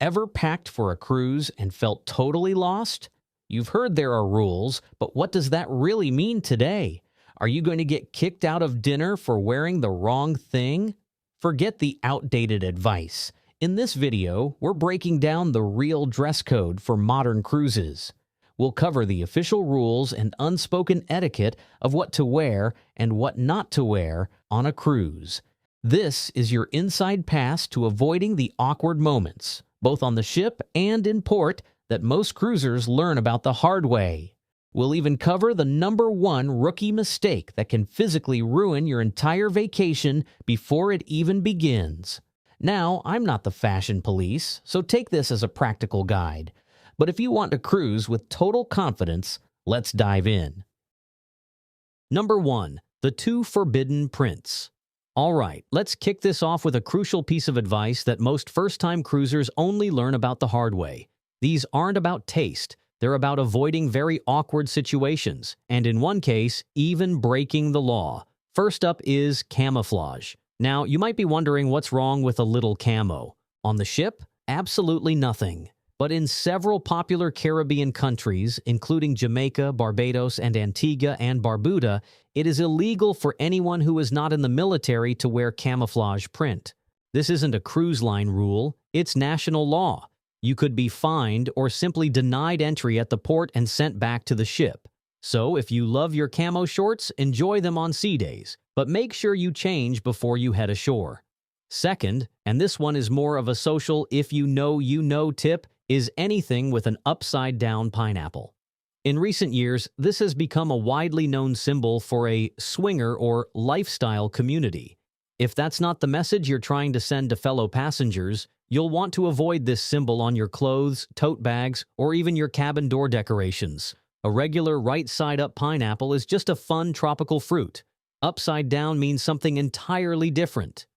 Ever packed for a cruise and felt totally lost? You've heard there are rules, but what does that really mean today? Are you going to get kicked out of dinner for wearing the wrong thing? Forget the outdated advice. In this video, we're breaking down the real dress code for modern cruises. We'll cover the official rules and unspoken etiquette of what to wear and what not to wear on a cruise. This is your inside pass to avoiding the awkward moments, both on the ship and in port, that most cruisers learn about the hard way. We'll even cover the #1 rookie mistake that can physically ruin your entire vacation before it even begins. Now, I'm not the fashion police, so take this as a practical guide. But if you want to cruise with total confidence, let's dive in. Number 1. The two forbidden prints. All right, let's kick this off with a crucial piece of advice that most first-time cruisers only learn about the hard way. These aren't about taste. They're about avoiding very awkward situations, and in one case, even breaking the law. First up is camouflage. Now, you might be wondering what's wrong with a little camo. On the ship? Absolutely nothing. But in several popular Caribbean countries, including Jamaica, Barbados, and Antigua and Barbuda, it is illegal for anyone who is not in the military to wear camouflage print. This isn't a cruise line rule, it's national law. You could be fined or simply denied entry at the port and sent back to the ship. So if you love your camo shorts, enjoy them on sea days, but make sure you change before you head ashore. Second, and this one is more of a social if you know tip, is anything with an upside-down pineapple. In recent years, this has become a widely known symbol for a swinger or lifestyle community. If that's not the message you're trying to send to fellow passengers, you'll want to avoid this symbol on your clothes, tote bags, or even your cabin door decorations. A regular right-side-up pineapple is just a fun tropical fruit. Upside down means something entirely different.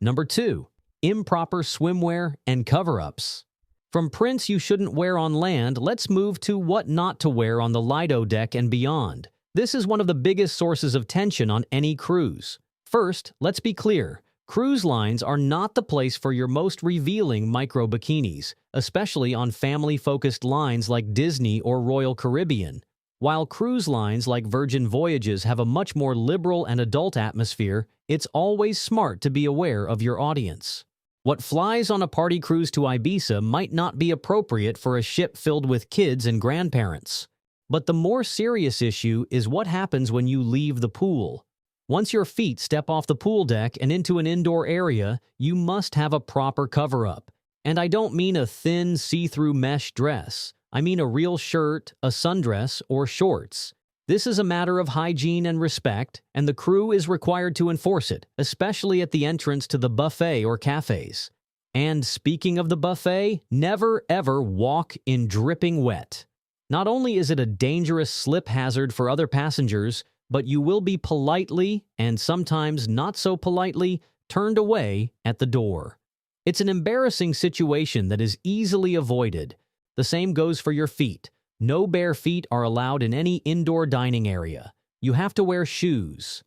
Number 2. Improper swimwear and cover-ups. From prints you shouldn't wear on land, let's move to what not to wear on the Lido deck and beyond. This is one of the biggest sources of tension on any cruise. First, let's be clear. Cruise lines are not the place for your most revealing micro-bikinis, especially on family-focused lines like Disney or Royal Caribbean. While cruise lines like Virgin Voyages have a much more liberal and adult atmosphere, it's always smart to be aware of your audience. What flies on a party cruise to Ibiza might not be appropriate for a ship filled with kids and grandparents. But the more serious issue is what happens when you leave the pool. Once your feet step off the pool deck and into an indoor area, you must have a proper cover-up. And I don't mean a thin, see-through mesh dress. I mean a real shirt, a sundress, or shorts. This is a matter of hygiene and respect, and the crew is required to enforce it, especially at the entrance to the buffet or cafes. And speaking of the buffet, never ever walk in dripping wet. Not only is it a dangerous slip hazard for other passengers, but you will be politely, and sometimes not so politely, turned away at the door. It's an embarrassing situation that is easily avoided. The same goes for your feet. No bare feet are allowed in any indoor dining area. You have to wear shoes.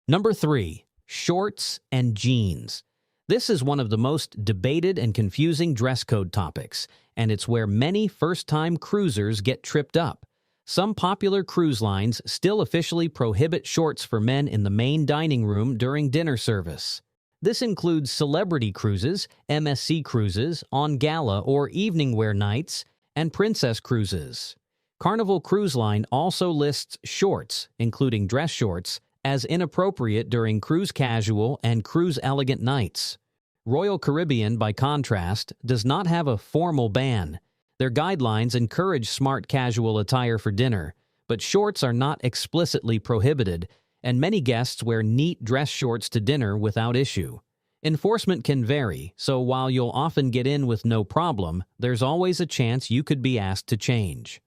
Number 3. Shorts and jeans. This is one of the most debated and confusing dress code topics, and it's where many first-time cruisers get tripped up. Some popular cruise lines still officially prohibit shorts for men in the main dining room during dinner service. This includes celebrity cruises, MSC cruises, on gala or evening wear nights, and princess cruises. Carnival Cruise Line also lists shorts, including dress shorts, as inappropriate during cruise casual and cruise elegant nights. Royal Caribbean, by contrast, does not have a formal ban. Their guidelines encourage smart casual attire for dinner, but shorts are not explicitly prohibited, and many guests wear neat dress shorts to dinner without issue. Enforcement can vary, so while you'll often get in with no problem, there's always a chance you could be asked to change.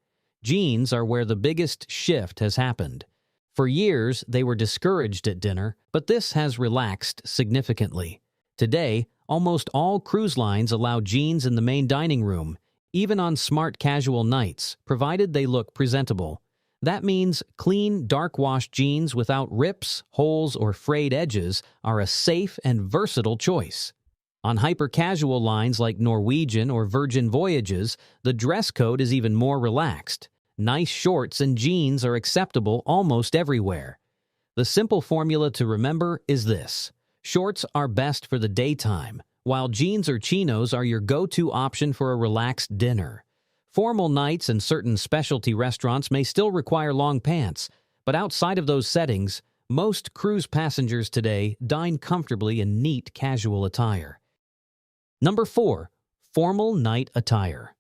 Jeans are where the biggest shift has happened. For years, they were discouraged at dinner, but this has relaxed significantly. Today, almost all cruise lines allow jeans in the main dining room, even on smart casual nights, provided they look presentable. That means clean, dark-washed jeans without rips, holes, or frayed edges are a safe and versatile choice. On hyper-casual lines like Norwegian or Virgin Voyages, the dress code is even more relaxed. Nice shorts and jeans are acceptable almost everywhere. The simple formula to remember is this: shorts are best for the daytime, while jeans or chinos are your go-to option for a relaxed dinner. Formal nights and certain specialty restaurants may still require long pants, but outside of those settings, most cruise passengers today dine comfortably in neat casual attire. Number 4. Formal night attire.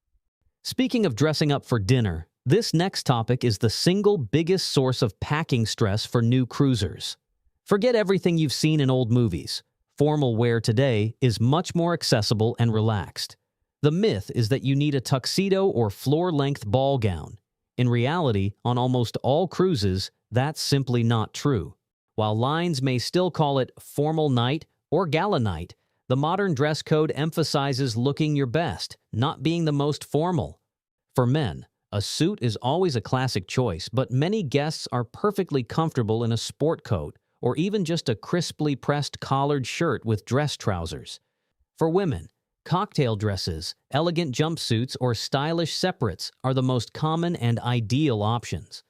Speaking of dressing up for dinner, this next topic is the single biggest source of packing stress for new cruisers. Forget everything you've seen in old movies. Formal wear today is much more accessible and relaxed. The myth is that you need a tuxedo or floor-length ball gown. In reality, on almost all cruises, that's simply not true. While lines may still call it formal night or gala night, the modern dress code emphasizes looking your best, not being the most formal. For men, a suit is always a classic choice, but many guests are perfectly comfortable in a sport coat or even just a crisply pressed collared shirt with dress trousers. For women, cocktail dresses, elegant jumpsuits, or stylish separates are the most common and ideal options.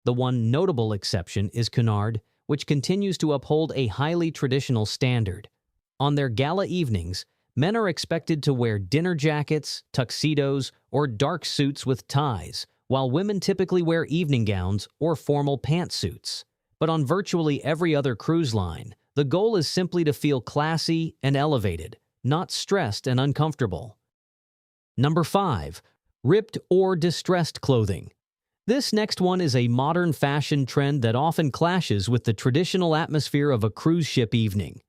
The one notable exception is Cunard, which continues to uphold a highly traditional standard. On their gala evenings, men are expected to wear dinner jackets, tuxedos, or dark suits with ties, while women typically wear evening gowns or formal pantsuits. But on virtually every other cruise line, the goal is simply to feel classy and elevated, not stressed and uncomfortable. Number 5. Ripped or distressed clothing. This next one is a modern fashion trend that often clashes with the traditional atmosphere of a cruise ship evening.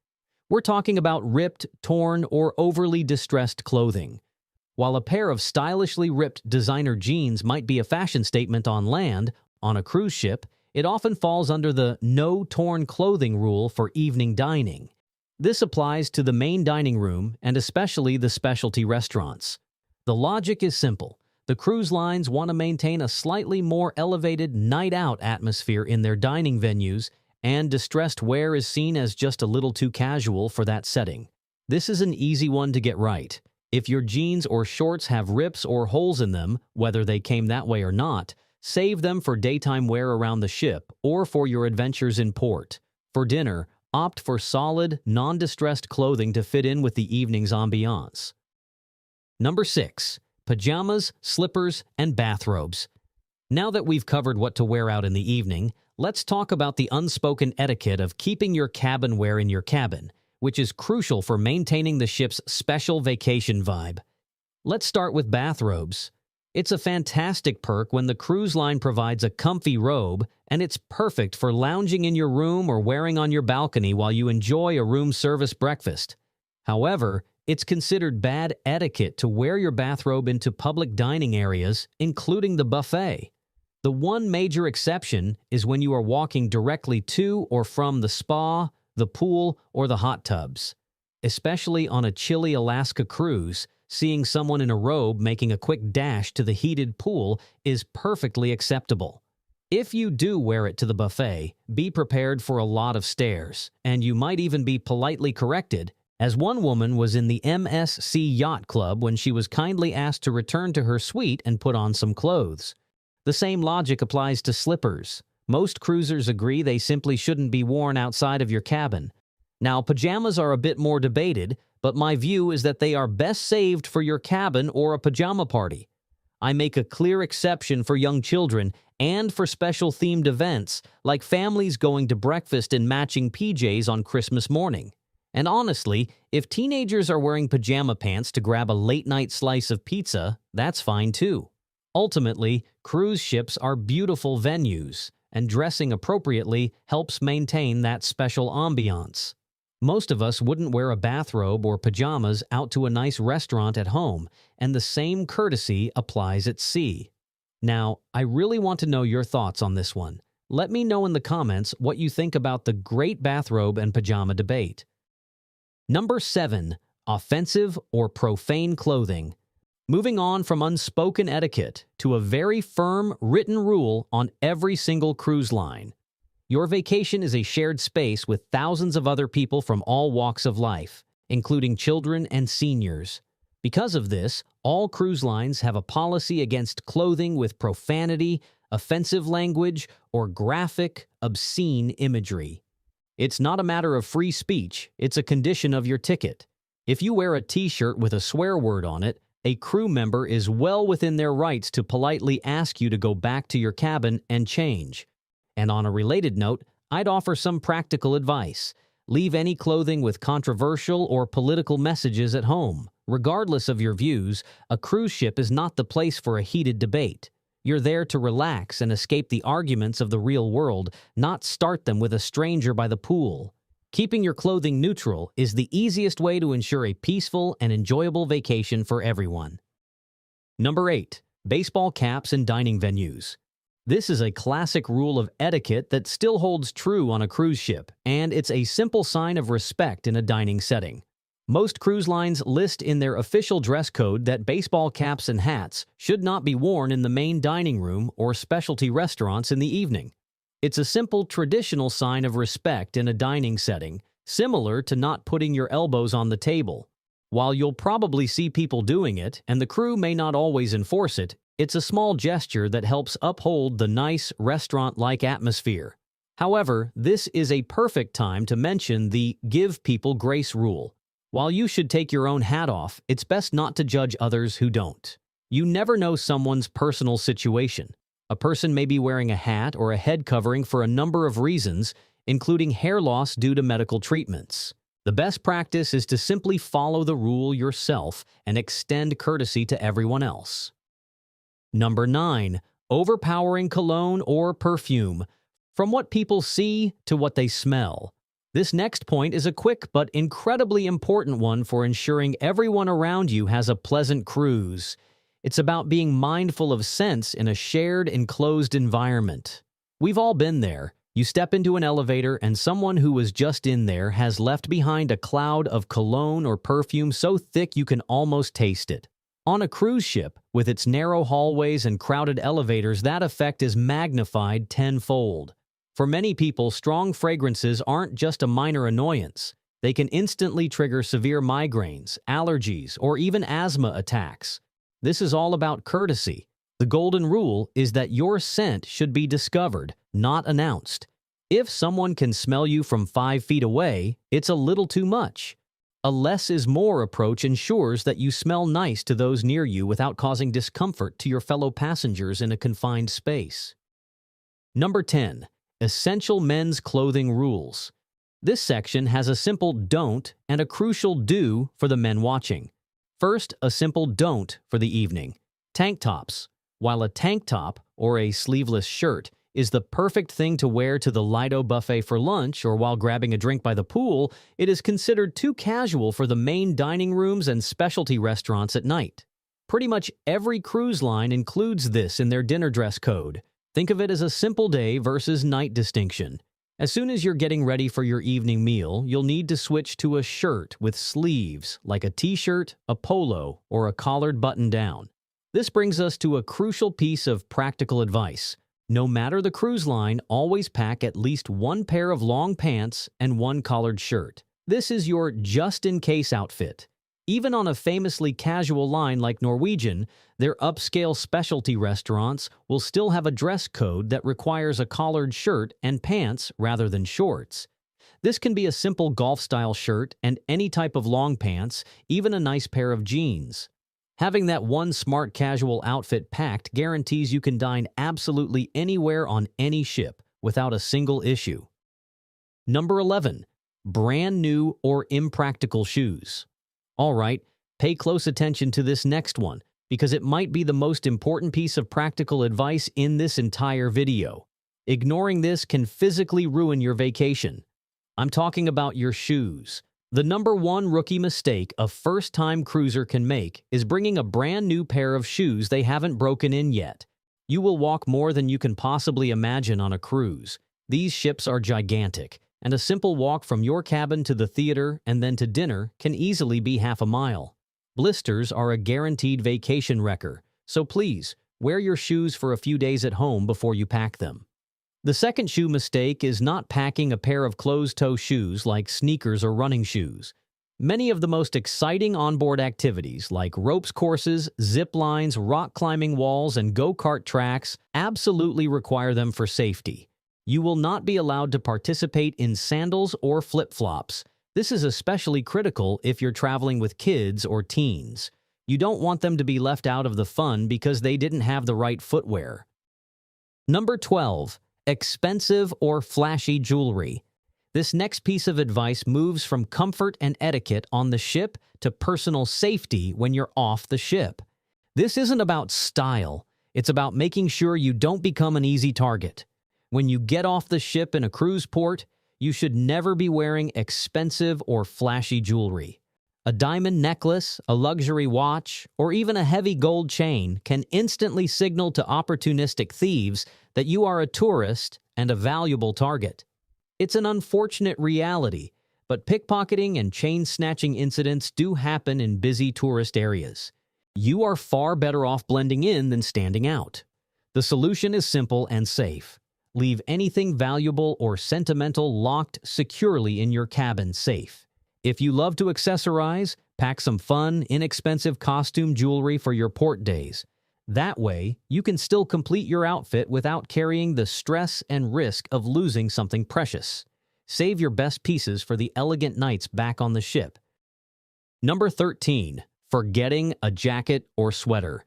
We're talking about ripped, torn, or overly distressed clothing. While a pair of stylishly ripped designer jeans might be a fashion statement on land, on a cruise ship, it often falls under the no torn clothing rule for evening dining. This applies to the main dining room and especially the specialty restaurants. The logic is simple. The cruise lines want to maintain a slightly more elevated night-out atmosphere in their dining venues, and distressed wear is seen as just a little too casual for that setting. This is an easy one to get right. If your jeans or shorts have rips or holes in them, whether they came that way or not, save them for daytime wear around the ship or for your adventures in port. For dinner, opt for solid, non-distressed clothing to fit in with the evening's ambiance. Number 6. Pajamas, slippers, and bathrobes. Now that we've covered what to wear out in the evening, let's talk about the unspoken etiquette of keeping your cabin wear in your cabin, which is crucial for maintaining the ship's special vacation vibe. Let's start with bathrobes. It's a fantastic perk when the cruise line provides a comfy robe, and it's perfect for lounging in your room or wearing on your balcony while you enjoy a room service breakfast. However, it's considered bad etiquette to wear your bathrobe into public dining areas, including the buffet. The one major exception is when you are walking directly to or from the spa, the pool, or the hot tubs. Especially on a chilly Alaska cruise, seeing someone in a robe making a quick dash to the heated pool is perfectly acceptable. If you do wear it to the buffet, be prepared for a lot of stares, and you might even be politely corrected, as one woman was in the MSC Yacht Club when she was kindly asked to return to her suite and put on some clothes. The same logic applies to slippers. Most cruisers agree they simply shouldn't be worn outside of your cabin. Now, pajamas are a bit more debated, but my view is that they are best saved for your cabin or a pajama party. I make a clear exception for young children and for special themed events, like families going to breakfast in matching PJs on Christmas morning. And honestly, if teenagers are wearing pajama pants to grab a late-night slice of pizza, that's fine too. Ultimately, cruise ships are beautiful venues, and dressing appropriately helps maintain that special ambiance. Most of us wouldn't wear a bathrobe or pajamas out to a nice restaurant at home, and the same courtesy applies at sea. Now, I really want to know your thoughts on this one. Let me know in the comments what you think about the great bathrobe and pajama debate. Number 7. Offensive or profane clothing. Moving on from unspoken etiquette to a very firm written rule on every single cruise line. Your vacation is a shared space with thousands of other people from all walks of life, including children and seniors. Because of this, all cruise lines have a policy against clothing with profanity, offensive language, or graphic, obscene imagery. It's not a matter of free speech, it's a condition of your ticket. If you wear a t-shirt with a swear word on it, a crew member is well within their rights to politely ask you to go back to your cabin and change. And on a related note, I'd offer some practical advice. Leave any clothing with controversial or political messages at home. Regardless of your views, a cruise ship is not the place for a heated debate. You're there to relax and escape the arguments of the real world, not start them with a stranger by the pool. Keeping your clothing neutral is the easiest way to ensure a peaceful and enjoyable vacation for everyone. Number 8. Baseball caps and dining venues. This is a classic rule of etiquette that still holds true on a cruise ship, and it's a simple sign of respect in a dining setting. Most cruise lines list in their official dress code that baseball caps and hats should not be worn in the main dining room or specialty restaurants in the evening. It's a simple traditional sign of respect in a dining setting, similar to not putting your elbows on the table. While you'll probably see people doing it, and the crew may not always enforce it, it's a small gesture that helps uphold the nice, restaurant-like atmosphere. However, this is a perfect time to mention the "give people grace" rule. While you should take your own hat off, it's best not to judge others who don't. You never know someone's personal situation. A person may be wearing a hat or a head covering for a number of reasons, including hair loss due to medical treatments. The best practice is to simply follow the rule yourself and extend courtesy to everyone else. Number 9. Overpowering cologne or perfume. From what people see to what they smell. This next point is a quick but incredibly important one for ensuring everyone around you has a pleasant cruise. It's about being mindful of scents in a shared, enclosed environment. We've all been there. You step into an elevator and someone who was just in there has left behind a cloud of cologne or perfume so thick you can almost taste it. On a cruise ship, with its narrow hallways and crowded elevators, that effect is magnified tenfold. For many people, strong fragrances aren't just a minor annoyance. They can instantly trigger severe migraines, allergies, or even asthma attacks. This is all about courtesy. The golden rule is that your scent should be discovered, not announced. If someone can smell you from 5 feet away, it's a little too much. A less is more approach ensures that you smell nice to those near you without causing discomfort to your fellow passengers in a confined space. Number 10. Essential men's clothing rules. This section has a simple don't and a crucial do for the men watching. First, a simple don't for the evening. Tank tops. While a tank top, or a sleeveless shirt, is the perfect thing to wear to the Lido buffet for lunch or while grabbing a drink by the pool, it is considered too casual for the main dining rooms and specialty restaurants at night. Pretty much every cruise line includes this in their dinner dress code. Think of it as a simple day versus night distinction. As soon as you're getting ready for your evening meal, you'll need to switch to a shirt with sleeves, like a t-shirt, a polo, or a collared button-down. This brings us to a crucial piece of practical advice. No matter the cruise line, always pack at least one pair of long pants and one collared shirt. This is your just-in-case outfit. Even on a famously casual line like Norwegian, their upscale specialty restaurants will still have a dress code that requires a collared shirt and pants rather than shorts. This can be a simple golf-style shirt and any type of long pants, even a nice pair of jeans. Having that one smart casual outfit packed guarantees you can dine absolutely anywhere on any ship without a single issue. Number 11. Brand new or impractical shoes. All right, pay close attention to this next one because it might be the most important piece of practical advice in this entire video. Ignoring this can physically ruin your vacation. I'm talking about your shoes. The number one rookie mistake a first-time cruiser can make is bringing a brand new pair of shoes they haven't broken in yet. You will walk more than you can possibly imagine on a cruise. These ships are gigantic, and a simple walk from your cabin to the theater and then to dinner can easily be half a mile. Blisters are a guaranteed vacation wrecker, so please, wear your shoes for a few days at home before you pack them. The second shoe mistake is not packing a pair of closed-toe shoes like sneakers or running shoes. Many of the most exciting onboard activities like ropes courses, zip lines, rock climbing walls, and go-kart tracks absolutely require them for safety. You will not be allowed to participate in sandals or flip-flops. This is especially critical if you're traveling with kids or teens. You don't want them to be left out of the fun because they didn't have the right footwear. Number 12. Expensive or flashy jewelry. This next piece of advice moves from comfort and etiquette on the ship to personal safety when you're off the ship. This isn't about style. It's about making sure you don't become an easy target. When you get off the ship in a cruise port, you should never be wearing expensive or flashy jewelry. A diamond necklace, a luxury watch, or even a heavy gold chain can instantly signal to opportunistic thieves that you are a tourist and a valuable target. It's an unfortunate reality, but pickpocketing and chain-snatching incidents do happen in busy tourist areas. You are far better off blending in than standing out. The solution is simple and safe. Leave anything valuable or sentimental locked securely in your cabin safe. If you love to accessorize, pack some fun, inexpensive costume jewelry for your port days. That way, you can still complete your outfit without carrying the stress and risk of losing something precious. Save your best pieces for the elegant nights back on the ship. Number 13. Forgetting a jacket or sweater.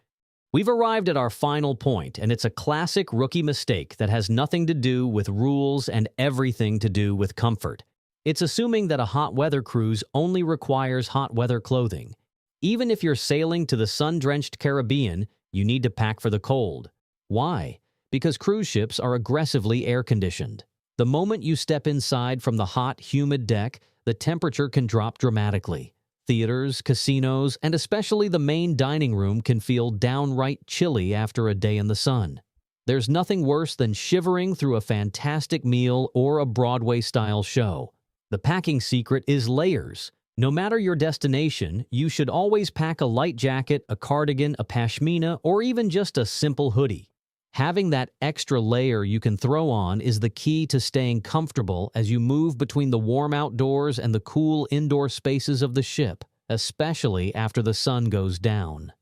We've arrived at our final point, and it's a classic rookie mistake that has nothing to do with rules and everything to do with comfort. It's assuming that a hot weather cruise only requires hot weather clothing. Even if you're sailing to the sun-drenched Caribbean, you need to pack for the cold. Why? Because cruise ships are aggressively air-conditioned. The moment you step inside from the hot, humid deck, the temperature can drop dramatically. Theaters, casinos, and especially the main dining room can feel downright chilly after a day in the sun. There's nothing worse than shivering through a fantastic meal or a Broadway-style show. The packing secret is layers. No matter your destination, you should always pack a light jacket, a cardigan, a pashmina, or even just a simple hoodie. Having that extra layer you can throw on is the key to staying comfortable as you move between the warm outdoors and the cool indoor spaces of the ship, especially after the sun goes down.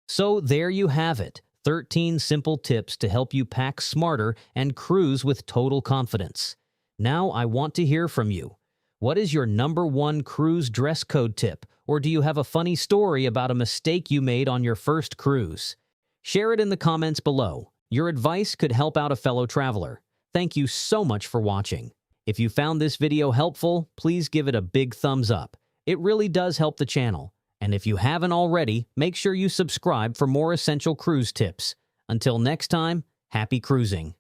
So there you have it, 13 simple tips to help you pack smarter and cruise with total confidence. Now I want to hear from you. What is your number one cruise dress code tip, or do you have a funny story about a mistake you made on your first cruise? Share it in the comments below. Your advice could help out a fellow traveler. Thank you so much for watching. If you found this video helpful, please give it a big thumbs up. It really does help the channel. And if you haven't already, make sure you subscribe for more essential cruise tips. Until next time, happy cruising.